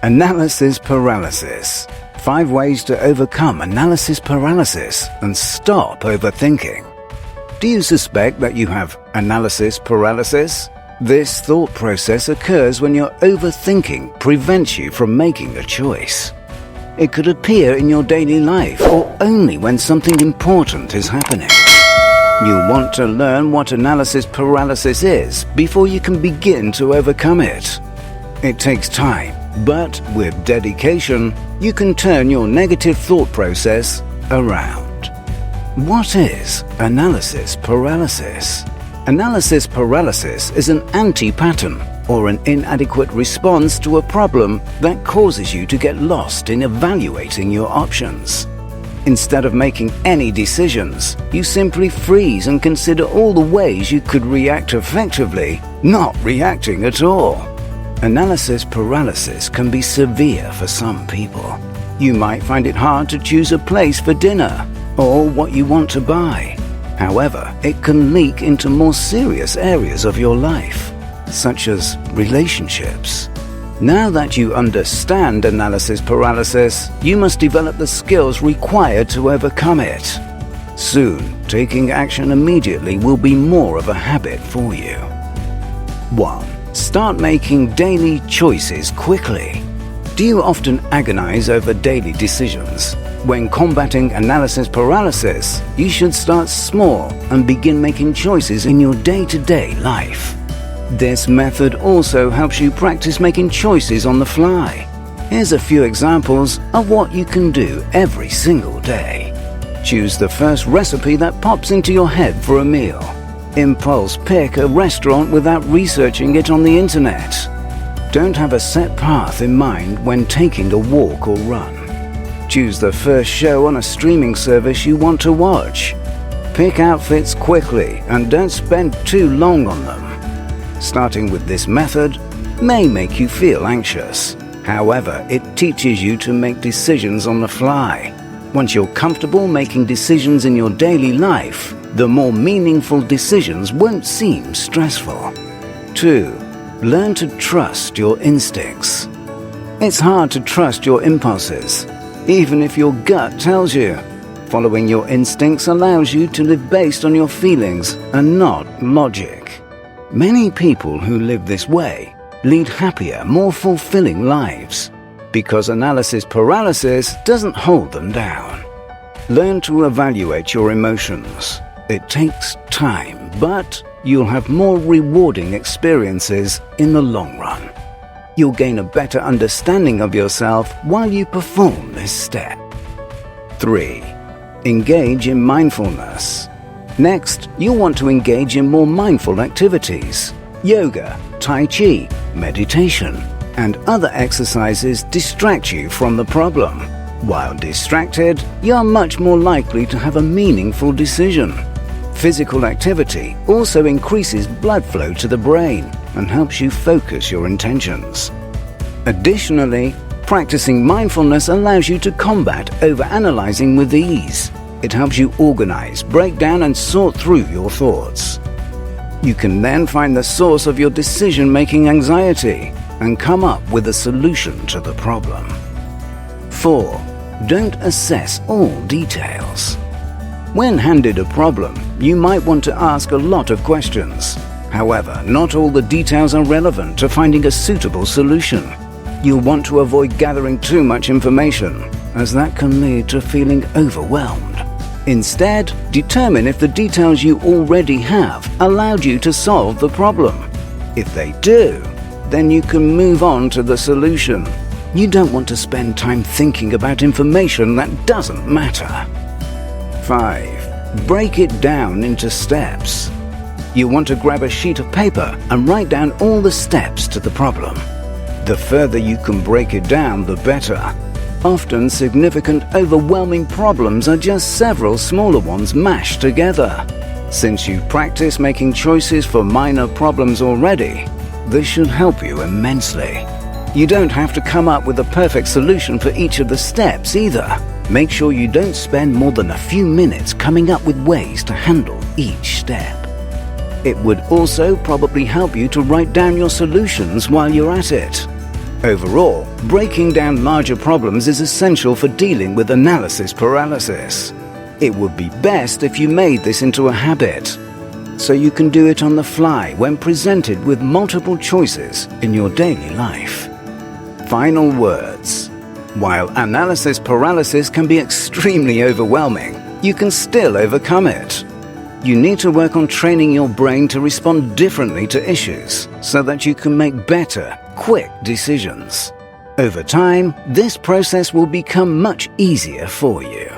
Analysis paralysis. 5 ways to overcome analysis paralysis and stop overthinking. Do you suspect that you have analysis paralysis? This thought process occurs when your overthinking prevents you from making a choice. It could appear in your daily life or only when something important is happening. You want to learn what analysis paralysis is before you can begin to overcome it. It takes time, but with dedication, you can turn your negative thought process around. What is analysis paralysis? Analysis paralysis is an anti-pattern or an inadequate response to a problem that causes you to get lost in evaluating your options. Instead of making any decisions, you simply freeze and consider all the ways you could react effectively, not reacting at all. Analysis paralysis can be severe for some people. You might find it hard to choose a place for dinner or what you want to buy. However, it can leak into more serious areas of your life, such as relationships. Now that you understand analysis paralysis, you must develop the skills required to overcome it. Soon, taking action immediately will be more of a habit for you. 1. Start making daily choices quickly. Do you often agonize over daily decisions? When combating analysis paralysis, you should start small and begin making choices in your day-to-day life. This method also helps you practice making choices on the fly. Here's a few examples of what you can do every single day. Choose the first recipe that pops into your head for a meal. Impulse pick a restaurant without researching it on the internet. Don't have a set path in mind when taking a walk or run. Choose the first show on a streaming service you want to watch. Pick outfits quickly and don't spend too long on them. Starting with this method may make you feel anxious. However, it teaches you to make decisions on the fly. Once you're comfortable making decisions in your daily life, the more meaningful decisions won't seem stressful. 2. Learn to trust your instincts. It's hard to trust your impulses, even if your gut tells you. Following your instincts allows you to live based on your feelings and not logic. Many people who live this way lead happier, more fulfilling lives because analysis paralysis doesn't hold them down. Learn to evaluate your emotions. It takes time, but you'll have more rewarding experiences in the long run. You'll gain a better understanding of yourself while you perform this step. 3. Engage in mindfulness. Next, you'll want to engage in more mindful activities. Yoga, Tai Chi, meditation, and other exercises distract you from the problem. While distracted, you're much more likely to have a meaningful decision. Physical activity also increases blood flow to the brain and helps you focus your intentions. Additionally, practicing mindfulness allows you to combat overanalyzing with ease. It helps you organize, break down, and sort through your thoughts. You can then find the source of your decision-making anxiety and come up with a solution to the problem. 4. Don't assess all details. When handed a problem, you might want to ask a lot of questions. However, not all the details are relevant to finding a suitable solution. You'll want to avoid gathering too much information, as that can lead to feeling overwhelmed. Instead, determine if the details you already have allowed you to solve the problem. If they do, then you can move on to the solution. You don't want to spend time thinking about information that doesn't matter. 5. Break it down into steps. You want to grab a sheet of paper and write down all the steps to the problem. The further you can break it down, the better. Often, significant, overwhelming problems are just several smaller ones mashed together. Since you've practiced making choices for minor problems already, this should help you immensely. You don't have to come up with a perfect solution for each of the steps either. Make sure you don't spend more than a few minutes coming up with ways to handle each step. It would also probably help you to write down your solutions while you're at it. Overall, breaking down larger problems is essential for dealing with analysis paralysis. It would be best if you made this into a habit, so you can do it on the fly when presented with multiple choices in your daily life. Final words. While analysis paralysis can be extremely overwhelming, you can still overcome it. You need to work on training your brain to respond differently to issues so that you can make better, quick decisions. Over time, this process will become much easier for you.